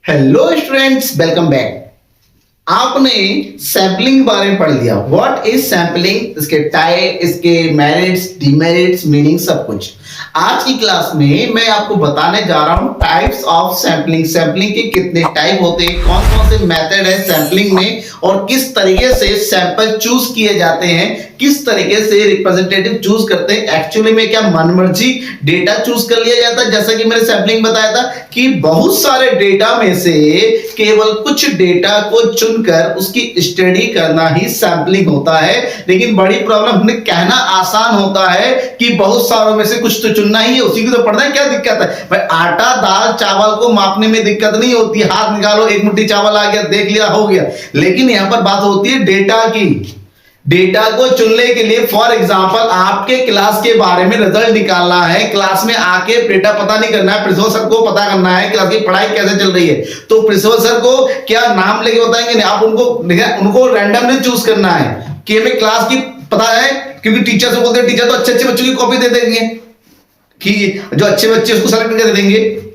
Hello students, welcome back. आपने sampling के बारे में पढ़ लिया। व्हाट इज सैम्पलिंग, इसके टाइप, इसके मेरिट्स, डिमेरिट्स, मीनिंग, सब कुछ। आज की क्लास में मैं आपको बताने जा रहा हूं टाइप्स ऑफ सैम्पलिंग। सैम्पलिंग के कितने टाइप होते हैं, कौन कौन से मेथड है सैम्पलिंग में, और किस तरीके से सैंपल चूज किए जाते हैं, किस तरीके से रिप्रेजेंटेटिव चूज करते हैं। एक्चुअली में क्या मनमर्जी डेटा चूज कर लिया जाता है, जैसा कि मैंने सैम्पलिंग बताया था कि बहुत सारे डेटा में से केवल कुछ डेटा को चुनकर उसकी स्टडी करना ही सैम्पलिंग होता है। लेकिन बड़ी प्रॉब्लम, हमने कहना आसान होता है कि बहुत सारों में से कुछ तो चुनना ही है, उसी को तो पढ़ना है। क्या दिक्कत है भाई? आटा दाल चावल को मापने में दिक्कत नहीं होती, हाथ निकालो, एक मुट्ठी चावल आ गया, देख लिया, हो गया। लेकिन यहां पर बात होती है डेटा की। डेटा को चुनने के लिए फॉर एग्जांपल आपके क्लास के बारे में रिजल्ट निकालना है, क्लास में आके डेटा पता नहीं करना है, प्रिंसिपल सर को पता करना है क्लास की पढ़ाई कैसे चल रही है, तो प्रिंसिपल सर को क्या नाम लेके बताएंगे नहीं, आप उनको रैंडमली चूज करना है कि हमें क्लास की पता है, क्योंकि टीचर से बोलते हैं, टीचर तो अच्छे अच्छे बच्चों की कॉपी दे देंगे कि जो अच्छे बच्चे उसको सेलेक्ट करके दे देंगे।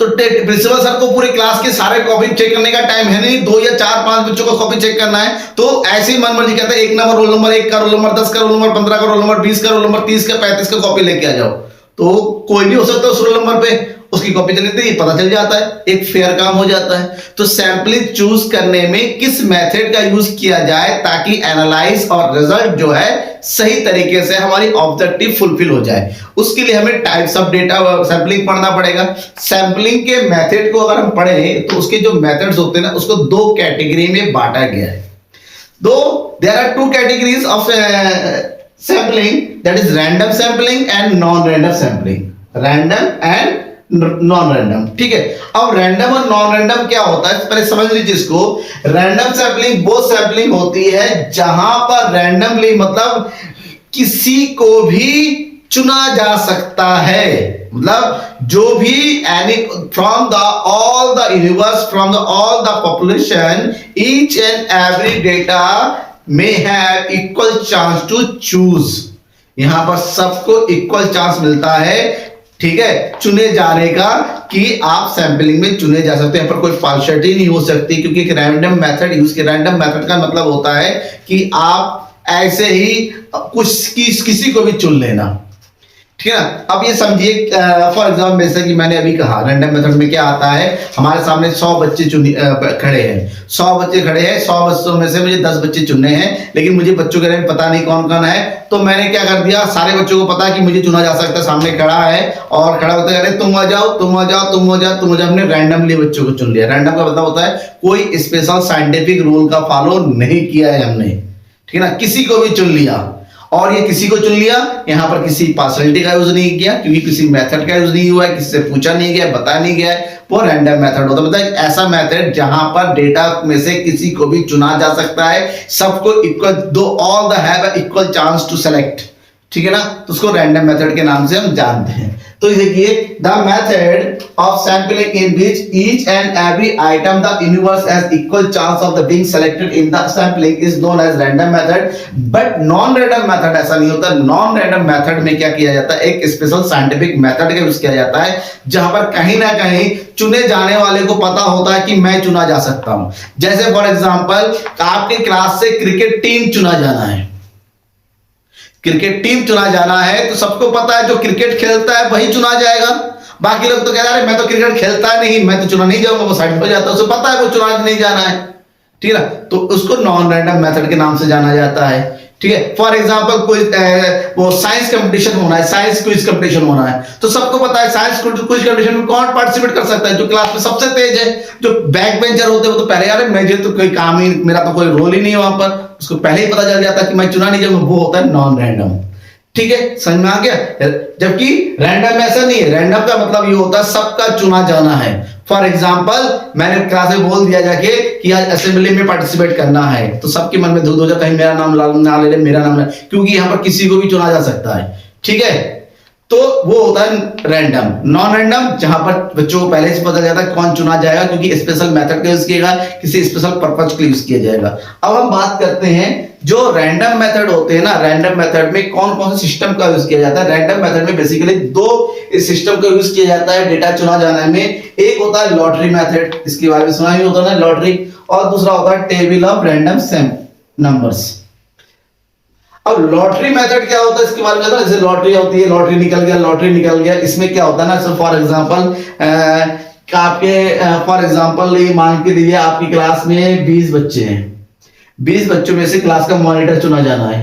तो प्रिंसिपल सर को पूरी क्लास के सारे कॉपी चेक करने का टाइम है नहीं, 2 या 4-5 बच्चों को कॉपी चेक करना है। तो ऐसे ही मनमर्जी कहते हैं, 1 नंबर रोल नंबर, 1 का रोल नंबर, 10 का रोल नंबर, 15 का रोल नंबर, 20 का रोल नंबर, 30 का, 35 का कॉपी लेके आ जाओ। तो कोई भी हो सकता है उस रोल नंबर पे, उसकी कॉपी चली थी, पता चल जाता है, एक फेयर काम हो जाता है। तो सैंपलिंग चूज करने में किस मेथड का यूज किया जाए ताकि एनालाइज और रिजल्ट जो है सही तरीके से हमारी ऑब्जेक्टिव फुलफिल हो जाए, उसके लिए हमें टाइप्स ऑफ डेटा सैंपलिंग पढ़ना पड़ेगा। सैंपलिंग के मेथड को अगर हम पढ़ें तो उसके जो मेथड्स होते हैं ना, उसको 2 कैटेगरी में बांटा गया है। There are 2 categories of sampling, that is random sampling and non random sampling. Random and non random, ठीक है। अब रैंडम और नॉन रैंडम क्या होता है, पहले समझ लीजिए इसको। रैंडम सैंपलिंग वो सैंपलिंग होती है जहां पर रैंडमली मतलब किसी को भी चुना जा सकता है, मतलब जो भी any from the all the universe, from the all the population, each and every data may have equal chance to choose. यहां पर सबको इक्वल चांस मिलता है, ठीक है, चुने जाने का, कि आप सैंपलिंग में चुने जा सकते हैं। यहाँ पर कोई पार्शियलिटी नहीं हो सकती, क्योंकि एक रैंडम मेथड यूज किया। रैंडम मेथड का मतलब होता है कि आप ऐसे ही किसी को भी चुन लेना, ठीक है ना। अब ये समझिए, फॉर एग्जाम्पल जैसे कि मैंने अभी कहा, रैंडम मेथड में क्या आता है, हमारे सामने 100 बच्चे खड़े हैं, 100 बच्चे खड़े हैं, 100 बच्चों में से मुझे 10 बच्चे चुनने हैं, लेकिन मुझे बच्चों के बारे में पता नहीं कौन कौन है। तो मैंने क्या कर दिया, सारे बच्चों को पता कि मुझे चुना जा सकता है, सामने खड़ा है, और खड़ा होते कह रहे तुम आ जाओ, तुम आ जाओ, तुम आ जाओ, तुम आ जाओ। हमने रैंडमली बच्चों को चुन लिया। रैंडम का मतलब होता है कोई स्पेशल साइंटिफिक रूल का फॉलो नहीं किया है हमने, ठीक है ना, किसी को भी चुन लिया। और ये किसी को चुन लिया, यहां पर किसी पार्शियलिटी का यूज नहीं किया, क्योंकि किसी मेथड का यूज नहीं हुआ है, किसी से पूछा नहीं गया, बताया नहीं गया है, वो रैंडम मेथड होता है। मतलब ऐसा मेथड जहां पर डेटा में से किसी को भी चुना जा सकता है, सबको equal, though all the have equal chance to select, ठीक है ना। तो उसको रैंडम मेथड के नाम से हम जानते हैं। तो देखिए, the method of sampling in which each and every item the universe has equal chance of the being selected in the sampling is known as random method. But non random method ऐसा नहीं होता। Non random method में क्या किया जाता है, एक special scientific method का यूज किया जाता है, जहां पर कहीं ना कहीं चुने जाने वाले को पता होता है कि मैं चुना जा सकता हूं। जैसे फॉर एग्जांपल, आपके क्लास से क्रिकेट टीम चुना जाना है, क्रिकेट टीम चुना जाना है, तो सबको पता है जो क्रिकेट खेलता है वही चुना जाएगा। बाकी लोग तो कह रहे हैं मैं तो क्रिकेट खेलता नहीं, मैं तो चुना नहीं जाऊंगा, वो साइड हो जाता है, उसे पता है वो चुना नहीं जाना है, ठीक है ना। तो उसको नॉन रैंडम मेथड के नाम से जाना जाता है, ठीक है। फॉर एग्जांपल कोई वो साइंस कंपटीशन होना है, साइंस क्विज कंपटीशन होना है, तो सबको पता है साइंस क्विज कंपटीशन में कौन पार्टिसिपेट कर सकता है, जो क्लास में सबसे तेज है। जो बैक बेंचर होते हैं वो तो पहले, यार मुझे तो कोई काम ही, मेरा तो कोई रोल ही नहीं है वहां पर, उसको पहले ही पता चल जाता है कि मैं चुना नहीं जाऊंगा, वो होता है नॉन रैंडम, ठीक है, समझ में आ गया। जबकि रैंडम ऐसा नहीं है। रैंडम का मतलब ये होता है सबका चुना जाना है। फॉर एग्जाम्पल, मैंने क्लास में बोल दिया जाके कि आज असेंबली में पार्टिसिपेट करना है, तो सबके मन में धुल हो जाता है, मेरा नाम ना ले ले, मेरा नाम, क्योंकि यहां पर किसी को भी चुना जा सकता है, ठीक है। तो वो होता है रैंडम। नॉन रैंडम जहां पर बच्चों को पहले से पता जाता है कौन चुना जाएगा, क्योंकि स्पेशल मेथड का यूज किया किसी स्पेशल पर्पज के लिए यूज किया जाएगा। अब हम बात करते हैं जो रैंडम मेथड होते हैं ना, रैंडम मेथड में कौन कौन से सिस्टम का यूज किया जाता है। रैंडम मेथड में बेसिकली दो सिस्टम का यूज किया जाता है डेटा चुना जाने में। एक होता है लॉटरी मेथड, इसके बारे में सुना ही होता है ना, लॉटरी, और दूसरा होता है टेबल ऑफ रैंडम नंबर्स। अब लॉटरी मेथड क्या होता है इसके बारे में पता है? जैसे लॉटरी होती है, लॉटरी निकल गया। इसमें क्या होता है ना, फॉर एग्जांपल आपके फॉर एग्जांपल ये मान के दीजिए आपकी क्लास में 20 बच्चे हैं। 20 बच्चों में से क्लास का मॉनिटर चुना जाना है,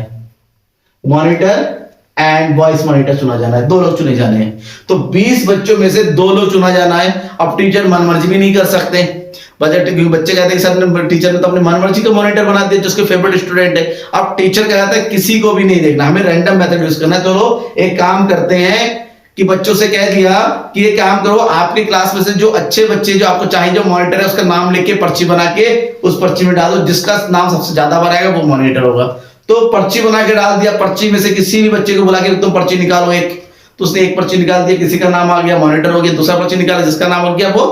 मॉनिटर एंड वॉइस मॉनिटर चुना जाना है, 2 लोग चुने जाने हैं। तो 20 बच्चों में से 2 लोग चुना जाना है। अब टीचर मनमर्जी भी नहीं कर सकते, बजट, क्योंकि बच्चे कहते हैं सर टीचर ने तो अपने मनमर्जी का मॉनिटर बना दिया, जिसके फेवरेट स्टूडेंट है। अब टीचर कहता है किसी को भी नहीं देखना, हमें रैंडम मेथड यूज करना है। तो एक काम करते हैं कि बच्चों से कह दिया कि ये काम करो, आपकी क्लास में से जो अच्छे बच्चे जो आपको चाहिए जो मॉनिटर है उसका नाम लिख के पर्ची बना के उस पर्ची में डालो, जिसका नाम सबसे ज्यादा बनाएगा वो मॉनिटर होगा। तो पर्ची बना के डाल दिया, पर्ची में से किसी भी बच्चे को बुला के तुम पर्ची निकालो एक, तो उसने एक पर्ची निकाल दिया, किसी का नाम आ गया, मॉनिटर हो गया। दूसरा पर्ची निकाला, जिसका नाम आ गया वो,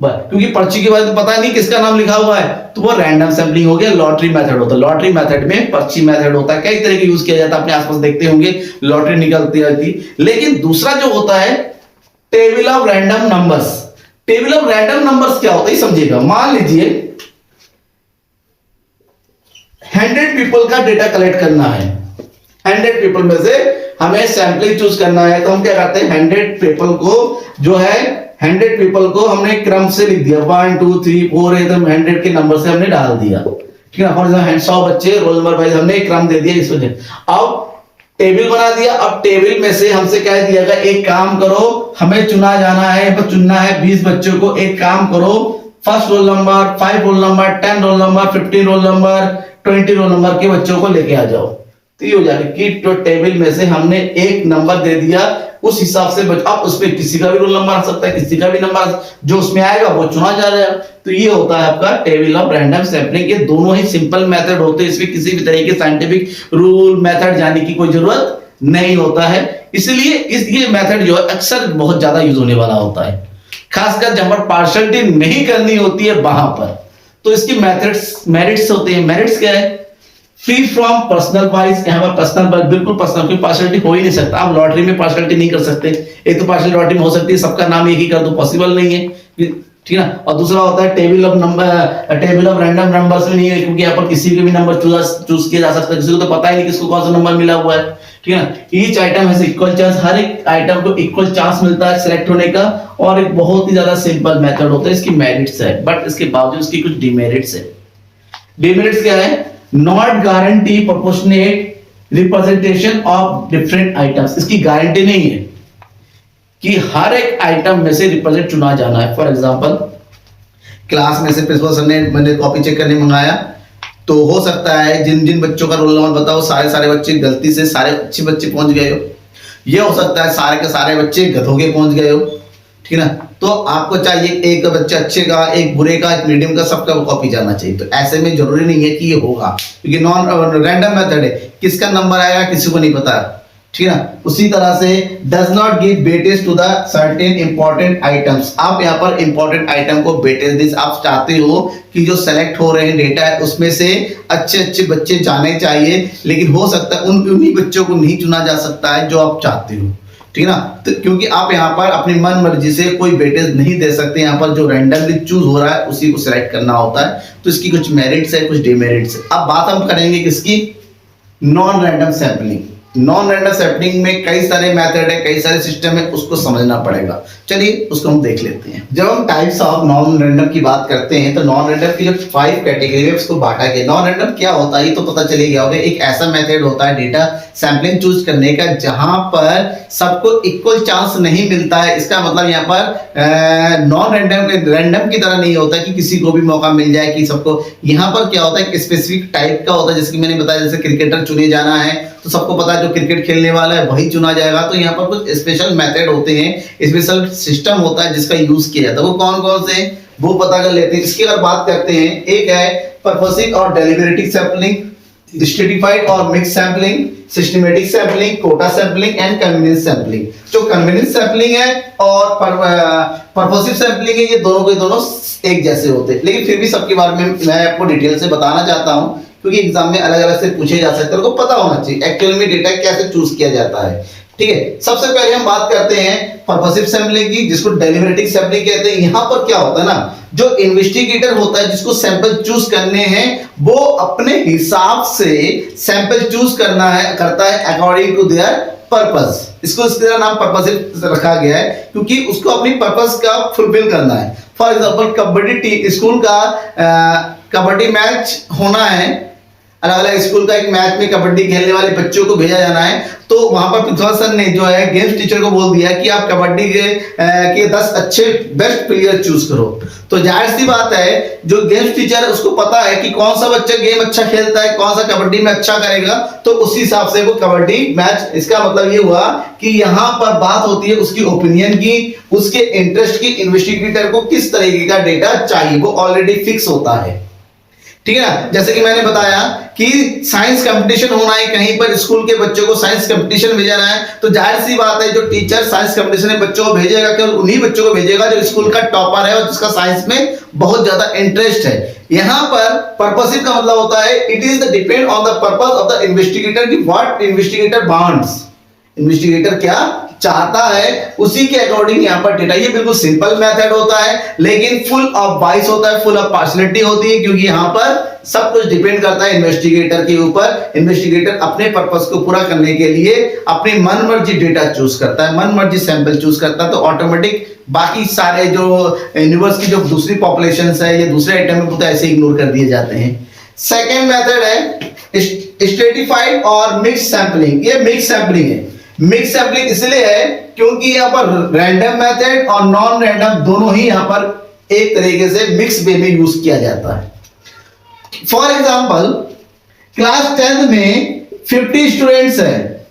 क्योंकि पर्ची के बाद तो पता नहीं किसका नाम लिखा हुआ है, तो वो रैंडम सैंपलिंग हो गया। लॉटरी मेथड होता है, लॉटरी मेथड में पर्ची मेथड होता है, कई तरह के यूज किया जाता है, अपने आसपास देखते होंगे लॉटरी निकलती रहती। लेकिन दूसरा जो होता है table of random numbers. Table of random numbers क्या होता है समझिएगा। मान लीजिए 100 पीपल का डेटा कलेक्ट करना है, 100 पीपल में से हमें सैंपलिंग चूज करना है। तो हम क्या करते हैं, 100 पीपल को जो है 100 पीपल को हमने क्रम से लिख दिया, 1 2 3 4 एकदम 100 के नंबर से हमने डाल दिया, ठीक है। फॉर एग्जाम्पल 100 बच्चे रोल नंबर वाइज हमने क्रम दे दिया इस वजह। अब टेबल बना दिया, अब टेबल में से हमसे कह दिया गया एक काम करो, हमें चुना जाना है, चुनना है 20 बच्चों को। एक काम करो, first roll number, 5 roll number, 10 roll number, 15 roll number, 20 roll number के बच्चों को लेके आ जाओ। तो ये हो जाएगा कि तो टेबल में से हमने एक नंबर दे दिया, उस हिसाब से अब उसमें किसी का भी रोल नंबर आ सकता है, किसी का भी नंबर जो उसमें आएगा वो चुना जा रहा है। तो ये होता है आपका टेबल ऑफ रैंडम सैंपलिंग। ये दोनों ही सिंपल मेथड होते हैं, इसमें किसी भी तरह के साइंटिफिक रूल मेथड जाने की कोई जरूरत नहीं होता है। इसलिए ये मेथड जो है अक्सर बहुत ज्यादा यूज होने वाला होता है, खासकर जहां पर पार्शियलिटी नहीं करनी होती है वहां पर। तो इसकी मेरिट्स होते हैं। मेरिट्स क्या है, फ्री फ्रॉम पर्सनल बाइस। यहाँ पर पर्सनल बाइस बिल्कुल पर्सनल, क्योंकि पार्शियलिटी हो ही नहीं सकता। आप लॉटरी में पार्शियलिटी नहीं कर सकते। एक तो पार्शियल लॉटरी में हो सकती है सबका नाम एक ही कर दो, पॉसिबल नहीं है, ठीक है ना। और दूसरा होता है टेबल ऑफ रैंडम नंबर्स में नहीं है, क्योंकि यहाँ पर किसी के भी नंबर चूज किया जा सकता है, किसी को तो पता ही नहीं किसको कौन सा नंबर मिला हुआ है, ठीक है ना। Each item has equal chance, हर एक आइटम को इक्वल चांस मिलता है सिलेक्ट होने का। और एक बहुत ही ज्यादा सिंपल मेथड होता है। इसकी मेरिट्स है, बट इसके बावजूद इसकी कुछ डिमेरिट्स है। डिमेरिट्स क्या है, not guarantee proportionate representation of different items. इसकी गारंटी नहीं है कि हर एक आइटम में से रिप्रेजेंट चुना जाना है। फॉर एग्जांपल क्लास में से प्रिंसिपल सर ने मैंने कॉपी चेक करने मंगाया, तो हो सकता है जिन जिन बच्चों का रोल नंबर बताओ सारे बच्चे गलती से सारे अच्छे बच्चे पहुंच गए हो। ये हो सकता है सारे के सारे बच्चे गधों के पहुंच गए हो, ठीक है ना। तो आपको चाहिए एक बच्चा अच्छे का, एक बुरे का, एक मीडियम का, सबका कॉपी जाना चाहिए। तो ऐसे में जरूरी नहीं है कि ये होगा, क्योंकि नॉन रैंडम मेथड है, किसका नंबर आएगा किसी को नहीं पता, ठीक है ना। उसी तरह से does not give weightage to the certain important items. आप यहाँ पर इंपॉर्टेंट आइटम को वेटेज दे, आप चाहते हो कि जो सेलेक्ट हो रहे हैं डेटा है उसमें से अच्छे अच्छे बच्चे जाने चाहिए, लेकिन हो सकता है उन्हीं बच्चों को नहीं चुना जा सकता है जो आप चाहते हो, ठीक है ना। तो क्योंकि आप यहाँ पर अपनी मन मर्जी से कोई वेटेज नहीं दे सकते, यहाँ पर जो रैंडमली चूज हो रहा है उसी को सिलेक्ट करना होता है। तो इसकी कुछ मेरिट्स है, कुछ डिमेरिट्स है। अब बात हम करेंगे किसकी, non random sampling. Non random sampling में कई सारे मेथड है, कई सारे सिस्टम है, उसको समझना पड़ेगा। चलिए उसको हम देख लेते हैं। जब हम टाइप्स ऑफ नॉन रैंडम की बात करते हैं तो नॉन रैंडम की जो 5 कैटेगरी है उसको बांटा गया। नॉन रैंडम क्या होता है तो पता चले गया होगा, एक ऐसा मेथड होता है डेटा सैंपलिंग चूज करने का जहां पर सबको इक्वल चांस नहीं मिलता है। इसका मतलब यहाँ पर नॉन रैंडम की तरह नहीं होता कि किसी को भी मौका मिल जाए कि सबको। यहाँ पर क्या होता है, एक स्पेसिफिक टाइप का होता है, जैसे कि मैंने बताया, जैसे क्रिकेटर चुने जाना है तो सबको पता है जो क्रिकेट खेलने वाला है वही चुना जाएगा। तो यहाँ पर कुछ स्पेशल मेथड होते हैं, स्पेशल सिस्टम होता है जिसका यूज किया जाता है। वो कौन कौन से वो पता कर लेते हैं। इसकी अगर बात करते हैं, एक है पर्पसिव और डेलिबरेटिव सैंपलिंग, स्ट्रेटिफाइड और mix sampling, systematic sampling, quota sampling and convenience sampling. जो कन्वीनियंस सैंपलिंग है और पर्पसिव सैंपलिंग है, ये दोनों के दोनों एक जैसे होते हैं, लेकिन फिर भी सबके बारे में मैं आपको डिटेल से बताना चाहता हूं, क्योंकि एग्जाम में अलग अलग से पूछे जा सकते हैं, आपको पता होना चाहिए एक्चुअल में डेटा कैसे चूज किया जाता है। ठीक है, सबसे पहले हम बात करते हैं पर्पसिव सैंपलिंग की, जिसको डेलिबरेटिव सैंपलिंग कहते हैं। यहां पर क्या होता है ना, जो इन्वेस्टिगेटर होता है जिसको सैंपल चूज करने हैं, वो अपने हिसाब से सैंपल चूज करता है अकॉर्डिंग टू देयर पर्पस। इसको इसका नाम पर्पसिव रखा गया है, क्योंकि उसको अपनी पर्पस का फुलफिल करना है। फॉर एग्जांपल कबड्डी स्कूल का कबड्डी मैच होना है, अलग अलग स्कूल का एक मैच में कबड्डी खेलने वाले बच्चों को भेजा जाना है, तो वहां पर प्रिंसिपल सर ने जो है गेम्स टीचर को बोल दिया कि आप कबड्डी के 10 अच्छे बेस्ट प्लेयर चूज करो। तो जाहिर सी बात है, जो गेम्स टीचर है उसको पता है कि कौन सा बच्चा गेम अच्छा खेलता है, कौन सा कबड्डी में अच्छा करेगा, तो उसी हिसाब से वो कबड्डी मैच। इसका मतलब ये हुआ कि यहाँ पर बात होती है उसकी ओपिनियन की, उसके इंटरेस्ट की, इन्वेस्टिगेटर को किस तरीके का डेटा चाहिए, वो ऑलरेडी फिक्स होता है। ठीक है ना, जैसे कि मैंने बताया कि साइंस कंपटीशन होना है, कहीं पर स्कूल के बच्चों को साइंस कंपटीशन भेजना है, तो जाहिर सी बात है जो टीचर साइंस कंपटीशन में बच्चों को भेजेगा, केवल उन्हीं बच्चों को भेजेगा जो स्कूल का टॉपर है और जिसका साइंस में बहुत ज्यादा इंटरेस्ट है। यहां पर पर्पसिव का मतलब होता है it is the depend on the purpose of the investigator, कि व्हाट इन्वेस्टिगेटर वांट्स, इन्वेस्टिगेटर क्या चाहता है उसी के अकॉर्डिंग यहाँ पर डेटा। ये बिल्कुल सिंपल मेथड होता है, लेकिन फुल ऑफ बाइस होता है, फुल ऑफ पार्शियलिटी होती है, क्योंकि यहाँ पर सब कुछ डिपेंड करता है इन्वेस्टिगेटर के यूपर। इन्वेस्टिगेटर अपने पर्पस को पूरा करने के लिए अपनी मन मर्जी डेटा चूज करता है, मन मर्जी सैंपल चूज करता है, तो ऑटोमेटिक बाकी सारे जो यूनिवर्स की जो दूसरी पॉपुलेशन है या दूसरे आइटम में ऐसे इग्नोर कर दिए जाते हैं। सेकेंड मेथड है स्ट्रेटिफाइड और मिक्स सैंपलिंग। ये मिक्स सैंपलिंग है। मिक्स सैंपलिंग इसलिए है क्योंकि यहाँ पर रैंडम मेथड और नॉन रैंडम दोनों ही यहाँ पर एक तरीके से मिक्स वे में यूज किया जाता है। फॉर एग्जाम्पल क्लास 10th में 50 स्टूडेंट्स हैं,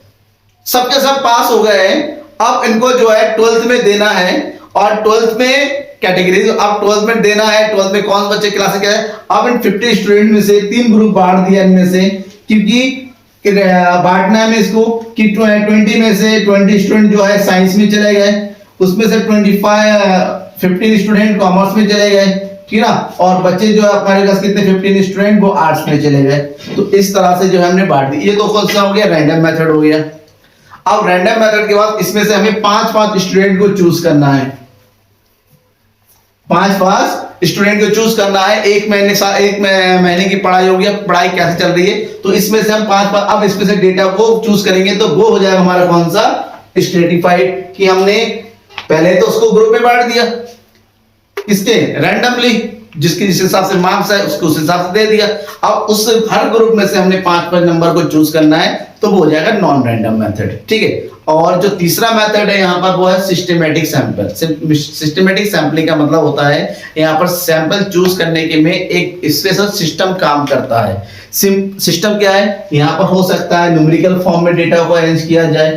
सबके सब पास हो गए हैं, अब इनको जो है 12th में देना है, और 12th में कैटेगरीज, अब 12th में देना है, 12th में कौन बच्चे क्लास क्या है, अब इन 50 स्टूडेंट में से 3 ग्रुप बांट दिया इनमें से, क्योंकि बांटना है इसको कि 20 में से 20 स्टूडेंट जो है साइंस में चले गए, उसमें से 15 स्टूडेंट कॉमर्स में चले गए, ठीक ना, और बच्चे जो है हमारे पास कितने 15 स्टूडेंट वो आर्ट्स में चले गए। तो इस तरह से जो है हमने बांट दी। ये तो कौन सा हो गया, रैंडम मेथड हो गया। अब रैंडम मेथड के बाद इसमें से हमें 5 स्टूडेंट को चूज करना है, 5 स्टूडेंट को चूज करना है। एक महीने की पढ़ाई हो गया, पढ़ाई कैसे चल रही है, तो इसमें से हम 5 अब इसमें से डेटा को चूज करेंगे, तो वो हो जाएगा हमारा कौन सा, स्ट्रेटिफाइड, कि हमने पहले तो उसको ग्रुप में बांट दिया, इसके रैंडमली, जिसके जिस हिसाब से मार्क्स है उसको उस हिसाब से दे दिया। अब उस हर ग्रुप में से हमने 5 नंबर को चूज करना है, तो वो हो जाएगा नॉन रैंडम मेथड। ठीक है, और जो तीसरा मेथड है यहाँ पर वो है सिस्टमैटिक सैंपल। सिस्टमैटिक सैंपलिंग का मतलब होता है यहाँ पर सैंपल चूज करने के में एक स्पेशल सिस्टम काम करता है। सिस्टम क्या है, यहाँ पर हो सकता है न्यूमेरिकल फॉर्म में डेटा को अरेंज किया जाए,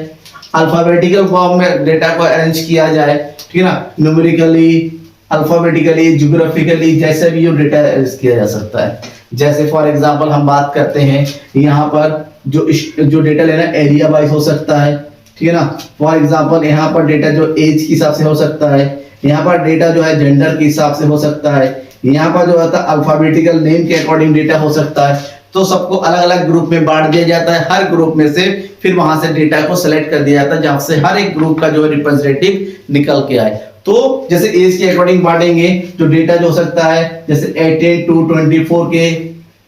अल्फाबेटिकल फॉर्म में डेटा को अरेंज किया जाए, ठीक है ना, न्यूमेरिकली, अल्फाबेटिकली, ज्योग्राफिकली, जैसे भी ये डेटा अरेंज किया जा सकता है। जैसे फॉर एग्जांपल हम बात करते हैं यहाँ पर जो डेटा लेना एरिया वाइज हो सकता है, ठीक है ना। फॉर एग्जांपल यहाँ पर डेटा जो एज के हिसाब से हो सकता है, यहाँ पर डेटा जो है जेंडर के हिसाब से हो सकता है, यहाँ पर जो होता है अल्फाबेटिकल नेम के अकॉर्डिंग डेटा हो सकता है। तो सबको अलग अलग ग्रुप में बांट दिया जाता है, हर ग्रुप में से फिर वहां से डेटा को सिलेक्ट कर दिया जाता है, जहां से हर एक ग्रुप का जो है रिप्रेजेंटेटिव निकल के आए। तो जैसे एज के अकॉर्डिंग बांटेंगे, जो डेटा जो हो सकता है जैसे 18 to 24 के,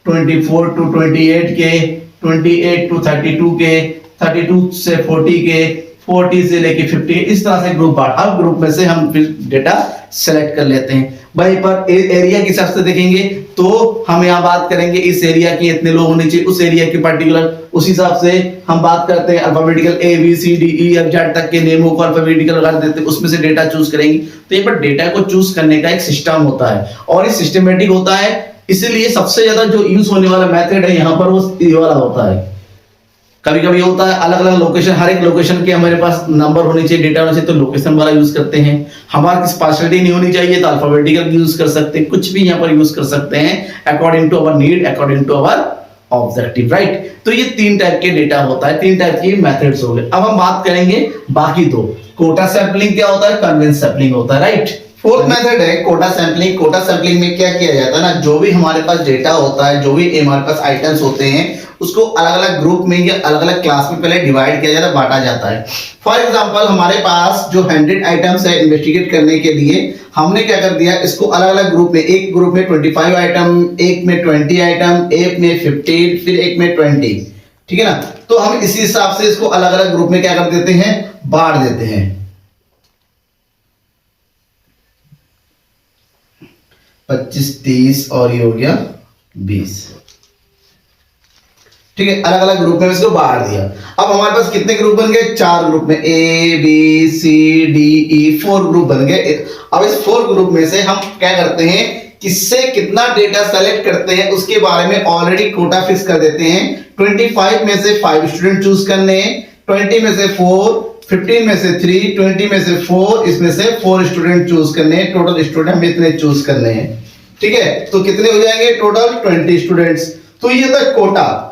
24 to 28 के, 28 to 32 के, 32 से 40 के, 40 से लेके 50 के, इस तरह से ग्रुप बांट, हर ग्रुप में से हम फिर डेटा सेलेक्ट कर लेते हैं। वहीं पर एरिया के हिसाब से देखेंगे तो हम यहाँ बात करेंगे इस एरिया के इतने लोग होने चाहिए, उस एरिया के पर्टिकुलर, उस हिसाब से हम बात करते हैं अल्फाबेटिकल ABCDEF तक के नेमों को अल्फाबेटिकल कर देते हैं, उसमें से डेटा चूज करेंगे। तो यहाँ पर डेटा को चूज करने का एक सिस्टम होता है और ये सिस्टमेटिक होता है, इसलिए सबसे ज्यादा जो यूज होने वाला मेथड है यहाँ पर वो ये वाला होता है। कभी कभी होता है अलग अलग लोकेशन, हर एक लोकेशन के हमारे पास नंबर होने चाहिए, डेटा होना चाहिए, तो लोकेशन वाला यूज करते हैं। हमारे पास पार्शियलिटी नहीं होनी चाहिए तो अल्फाबेटिकल यूज कर सकते हैं, कुछ भी यहाँ पर यूज कर सकते हैं according to our need, according to our objective, right. तो ये 3 टाइप के डेटा होता है, 3 टाइप के मेथड्स हो गए। अब हम बात करेंगे बाकी 2। कोटा सैंपलिंग क्या होता है, कन्वेंस सैंपलिंग होता है, राइट। फोर्थ मेथड है कोटा सैंपलिंग। कोटा सैंपलिंग में क्या किया जाता है ना, जो भी हमारे पास डेटा होता है, जो भी हमारे पास आइटम्स होते हैं, उसको अलग अलग ग्रुप में या अलग अलग क्लास में पहले डिवाइड किया जाता है, बांटा जाता है। फॉर एग्जांपल हमारे पास जो 100 आइटम्स है इन्वेस्टिगेट करने के लिए, हमने क्या कर दिया, इसको अलग अलग ग्रुप में, एक ग्रुप में 25 आइटम, एक में 20 आइटम, एक में 15, फिर एक में 20, ठीक है ना। तो हम इसी हिसाब से इसको अलग अलग ग्रुप में क्या कर देते हैं, बांट देते हैं। 25, 30 और ये हो गया 20, ठीक है। अलग अलग ग्रुप में इसको बांट दिया। अब हमारे पास कितने ग्रुप बन गए, 4 ग्रुप में, A B C D E, 4 group बन गए। अब इस 4 ग्रुप में से हम क्या करते हैं, किससे कितना डेटा सेलेक्ट करते हैं उसके बारे में ऑलरेडी कोटा फिक्स कर देते हैं। 25 में से 5 स्टूडेंट चूज करने हैं, 20 में से 4, 15 में से 3, 20 में से 4, इसमें से 4 स्टूडेंट चूज करने हैं। टोटल स्टूडेंट हमें इतने चूज करने हैं, ठीक है। तो कितने हो जाएंगे, टोटल 20 स्टूडेंट्स। तो ये था कोटा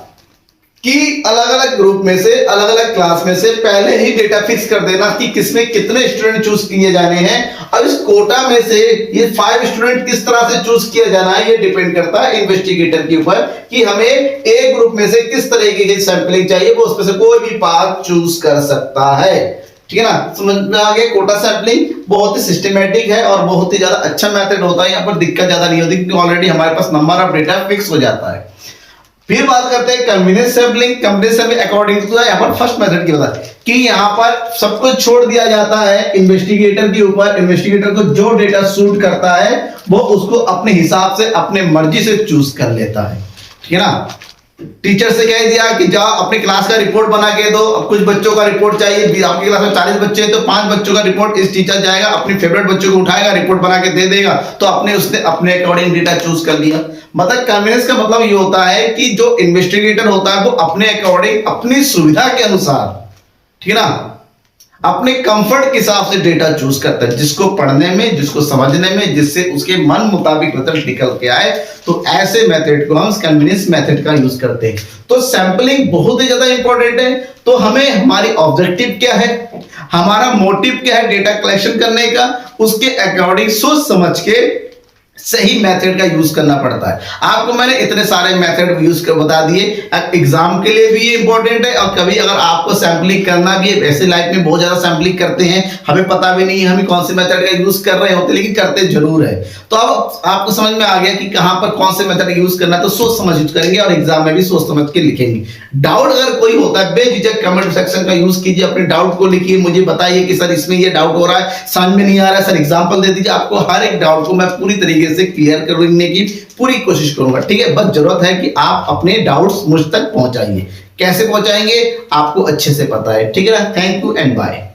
कि अलग अलग ग्रुप में से, अलग अलग क्लास में से पहले ही डेटा फिक्स कर देना कि किसमें कितने स्टूडेंट चूज किए जाने हैं। अब इस कोटा में से ये 5 स्टूडेंट किस तरह से चूज किया जाना है, ये डिपेंड करता है इन्वेस्टिगेटर के ऊपर कि हमें एक ग्रुप में से किस तरीके की सैंपलिंग चाहिए, वो उसमें से कोई भी पार्ट चूज कर सकता है, ठीक है ना। समझ में आ गया। कोटा सैंपलिंग बहुत ही सिस्टमैटिक है और बहुत ही ज्यादा अच्छा मेथड होता है। यहाँ पर दिक्कत ज्यादा नहीं होती क्योंकि ऑलरेडी हमारे पास नंबर ऑफ डेटा फिक्स हो जाता है। फिर बात करते हैं convenience sampling. Convenience sampling according to यहाँ पर फर्स्ट मेथड की बता कि यहाँ पर सब कुछ छोड़ दिया जाता है इन्वेस्टिगेटर के ऊपर। इन्वेस्टिगेटर को जो डेटा सूट करता है वो उसको अपने हिसाब से, अपने मर्जी से चूज कर लेता है, ठीक है ना। टीचर से कह दिया कि जाओ अपनी क्लास का रिपोर्ट बना के दो। अब कुछ बच्चों का रिपोर्ट चाहिए, आपकी क्लास में 40 बच्चे हैं तो 5 बच्चों का रिपोर्ट इस टीचर जाएगा, अपनी फेवरेट बच्चों को उठाएगा, रिपोर्ट बना के दे देगा। तो उसने अपने अकॉर्डिंग डेटा चूज कर लिया। मतलब कन्वीनियंस का मतलब ये होता है कि जो इन्वेस्टिगेटर होता है वो अपने अकॉर्डिंग, अपनी सुविधा के अनुसार, ठीक है ना, अपने कंफर्ट के हिसाब से डेटा चूज करता है, जिसको पढ़ने में, जिसको समझने में, जिससे उसके मन मुताबिक रिजल्ट निकल के आए। तो ऐसे मेथड को हम कन्वीनियंस मेथड का यूज करते हैं। तो सैंपलिंग बहुत ही ज्यादा इंपॉर्टेंट है। तो हमें हमारी ऑब्जेक्टिव क्या है, हमारा मोटिव क्या है डेटा कलेक्शन करने का, उसके अकॉर्डिंग सोच समझ के सही मेथड का यूज करना पड़ता है। आपको मैंने इतने सारे मेथड यूज कर बता दिए, एग्जाम के लिए भी ये इंपॉर्टेंट है। और कभी अगर आपको सैंपलिंग करना भी है, ऐसे लाइफ में बहुत ज्यादा सैंपलिंग करते हैं, हमें पता भी नहीं है हमें कौन से मेथड का यूज कर रहे होते, लेकिन करते जरूर है। तो अब आपको समझ में आ गया कि कहां पर कौन से मेथड यूज करना है। तो सोच समझ यूज करेंगे और एग्जाम में भी सोच समझ के लिखेंगे। डाउट अगर कोई होता है, बेझिझक कमेंट सेक्शन का यूज कीजिए, अपने डाउट को लिखिए, मुझे बताइए कि सर इसमें ये डाउट हो रहा है, समझ में नहीं आ रहा है, सर एग्जांपल दे दीजिए। आपको हर एक डाउट को मैं पूरी तरीके से क्लियर करने की पूरी कोशिश करूंगा, ठीक है। बस जरूरत है कि आप अपने डाउट्स मुझ तक पहुंचाइए। कैसे पहुंचाएंगे आपको अच्छे से पता है, ठीक है ना। Thank you and bye.